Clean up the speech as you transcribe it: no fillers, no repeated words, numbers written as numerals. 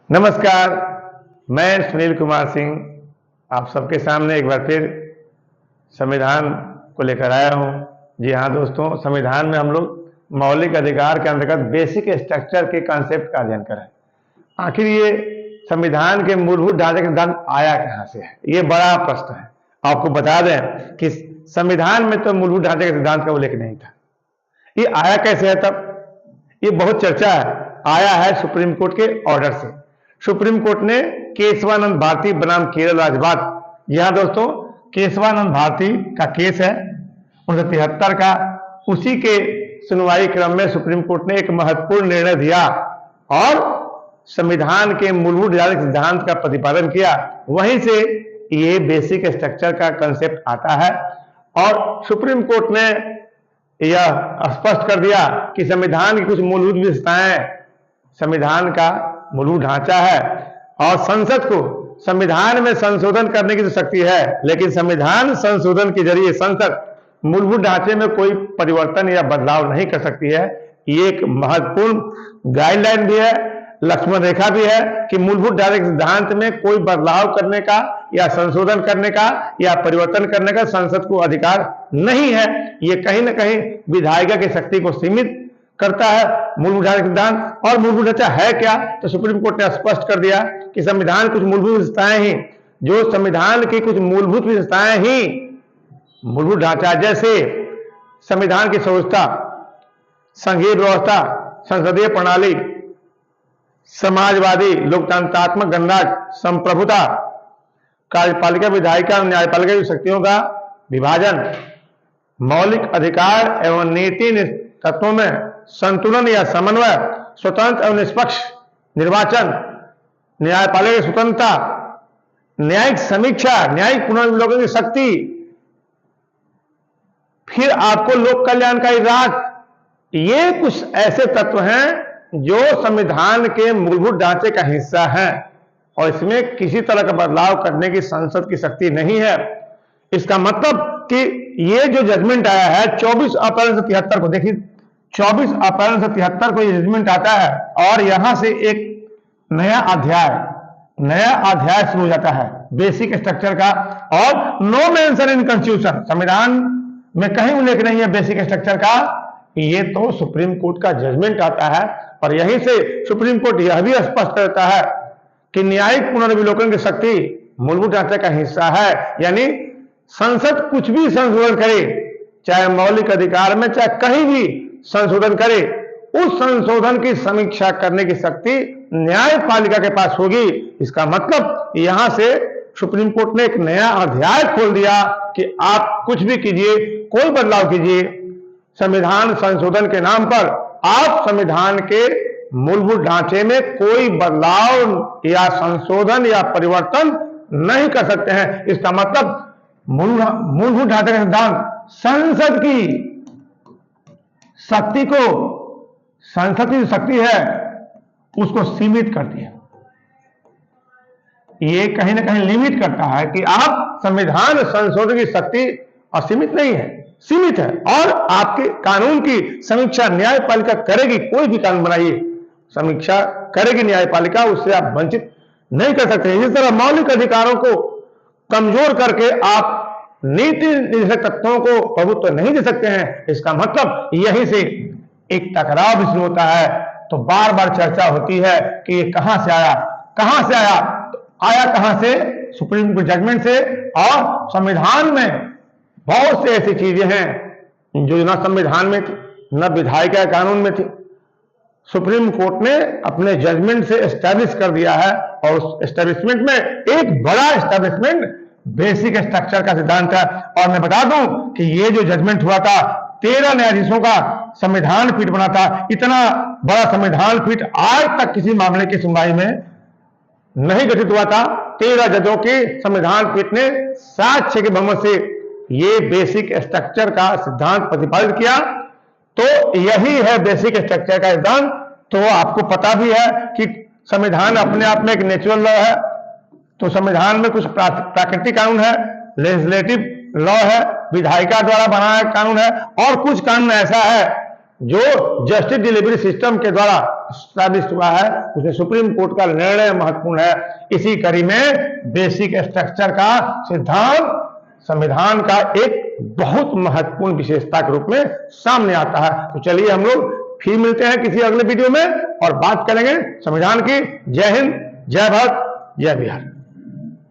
नमस्कार, मैं सुनील कुमार सिंह आप सबके सामने एक बार फिर संविधान को लेकर आया हूं। जी हाँ दोस्तों, संविधान में हम लोग मौलिक अधिकार के अंतर्गत बेसिक स्ट्रक्चर के कॉन्सेप्ट का अध्ययन कर रहे हैं। आखिर ये संविधान के मूलभूत ढांचे का सिद्धांत आया कहां से है, ये बड़ा प्रश्न है। आपको बता दें कि संविधान में तो मूलभूत ढांचे के सिद्धांत का उल्लेख नहीं था। ये आया कैसे है, तब ये बहुत चर्चा है। आया है सुप्रीम कोर्ट के ऑर्डर से। सुप्रीम कोर्ट ने केशवानंद भारती बनाम केरल राज्य बात, यहां दोस्तों केशवानंद भारती का केस है 1973 का, उसी के सुनवाई क्रम में सुप्रीम कोर्ट ने एक महत्वपूर्ण निर्णय दिया और संविधान के मूलभूत सिद्धांत का प्रतिपादन किया। वहीं से ये बेसिक स्ट्रक्चर का कंसेप्ट आता है और सुप्रीम कोर्ट ने यह स्पष्ट कर दिया कि संविधान की कुछ मूलभूत विशेषताएं संविधान का मूलभूत ढांचा है और संसद को संविधान में संशोधन करने की तो शक्ति है, लेकिन संविधान संशोधन के जरिए संसद मूलभूत ढांचे में कोई परिवर्तन या बदलाव नहीं कर सकती है। ये एक महत्वपूर्ण गाइडलाइन भी है, लक्ष्मण रेखा भी है कि मूलभूत ढांचे के सिद्धांत में कोई बदलाव करने का या संशोधन करने का या परिवर्तन करने का संसद को अधिकार नहीं है। ये कहीं ना कहीं विधायिका की शक्ति को सीमित करता है मूलभूत ढांचा सिद्धांत। और मूलभूत ढांचा है क्या, तो सुप्रीम कोर्ट ने स्पष्ट कर दिया कि संविधान कुछ मूलभूत विशेषताएं ही, जो संविधान की कुछ मूलभूत विशेषताएं ही मूलभूत ढांचा, जैसे संविधान की संवस्था, संघीय व्यवस्था, संसदीय प्रणाली, समाजवादी लोकतंत्रात्मक गणराज्य, संप्रभुता, कार्यपालिका विधायिका और न्यायपालिका की शक्तियों का विभाजन, मौलिक अधिकार एवं नीति तत्वों में संतुलन या समन्वय, स्वतंत्र एवं निष्पक्ष निर्वाचन, न्यायपालिका की स्वतंत्रता, न्यायिक समीक्षा, न्यायिक पुनर्विलोकन की शक्ति, फिर आपको लोक कल्याणकारी राज। ये कुछ ऐसे तत्व हैं जो संविधान के मूलभूत ढांचे का हिस्सा हैं और इसमें किसी तरह का बदलाव करने की संसद की शक्ति नहीं है। इसका मतलब कि ये जो जजमेंट आया है 24 अप्रैल से 73 को, देखिए 24 अप्रैल से 73 को ये जजमेंट आता है और यहां से एक नया अध्याय शुरू हो जाता है बेसिक स्ट्रक्चर का। और नो मेंशन इन कॉन्स्टिट्यूशन, संविधान में कहीं उल्लेख नहीं है बेसिक स्ट्रक्चर का। ये तो सुप्रीम कोर्ट का जजमेंट आता है और यहीं से सुप्रीम कोर्ट यह भी स्पष्ट करता है कि न्यायिक पुनर्विलोकन की शक्ति मूलभूत ढांचे का हिस्सा है। यानी संसद कुछ भी संशोधन करे, चाहे मौलिक अधिकार में चाहे कहीं भी संशोधन करे, उस संशोधन की समीक्षा करने की शक्ति न्यायपालिका के पास होगी। इसका मतलब यहां से सुप्रीम कोर्ट ने एक नया अध्याय खोल दिया कि आप कुछ भी कीजिए, कोई बदलाव कीजिए, संविधान संशोधन के नाम पर आप संविधान के मूलभूत ढांचे में कोई बदलाव या संशोधन या परिवर्तन नहीं कर सकते हैं। इसका मतलब मूलभूत ढांचे का सिद्धांत संसद की शक्ति को, संसद की शक्ति है उसको सीमित करती है। ये कहीं ना कहीं लिमिट करता है कि आप संविधान संशोधन की शक्ति असीमित नहीं है, सीमित है। और आपके कानून की समीक्षा न्यायपालिका करेगी, कोई भी कानून बनाइए समीक्षा करेगी न्यायपालिका, उससे आप वंचित नहीं कर सकते। इसी तरह मौलिक अधिकारों को कमजोर करके आप नीति निर्देशक तत्वों को प्रभुत्व नहीं दे सकते हैं। इसका मतलब यहीं से एक टकराव भी शुरू होता है। तो बार बार चर्चा होती है कि ये कहां से आया, कहां से आया, तो आया कहां से, सुप्रीम कोर्ट जजमेंट से। और संविधान में बहुत से ऐसी चीजें हैं जो न संविधान में थी न विधायिका कानून में थी, सुप्रीम कोर्ट ने अपने जजमेंट से एस्टैब्लिश कर दिया है। और उस एस्टैब्लिशमेंट में एक बड़ा एस्टैब्लिशमेंट बेसिक स्ट्रक्चर का सिद्धांत है। और मैं बता दूं कि ये जो जजमेंट हुआ था 13 न्यायाधीशों का संविधान पीठ बना था। इतना बड़ा संविधान पीठ आज तक किसी मामले की सुनवाई में नहीं गठित हुआ था। 13 जजों के संविधान पीठ ने 7-6 के बहुमत से ये बेसिक स्ट्रक्चर का सिद्धांत प्रतिपादित किया। तो यही है बेसिक स्ट्रक्चर का सिद्धांत। तो आपको पता भी है कि संविधान अपने आप में एक नेचुरल लॉ है, तो संविधान में कुछ प्राकृतिक कानून है, लेजिस्लेटिव लॉ है, विधायिका द्वारा बनाया कानून है, और कुछ कानून ऐसा है जो जस्टिस डिलीवरी सिस्टम के द्वारा स्टैब्लिश हुआ है, उसमें सुप्रीम कोर्ट का निर्णय महत्वपूर्ण है। इसी कड़ी में बेसिक स्ट्रक्चर का सिद्धांत संविधान का एक बहुत महत्वपूर्ण विशेषता के रूप में सामने आता है। तो चलिए हम लोग फिर मिलते हैं किसी अगले वीडियो में और बात करेंगे संविधान की। जय हिंद, जय भारत, जय बिहार।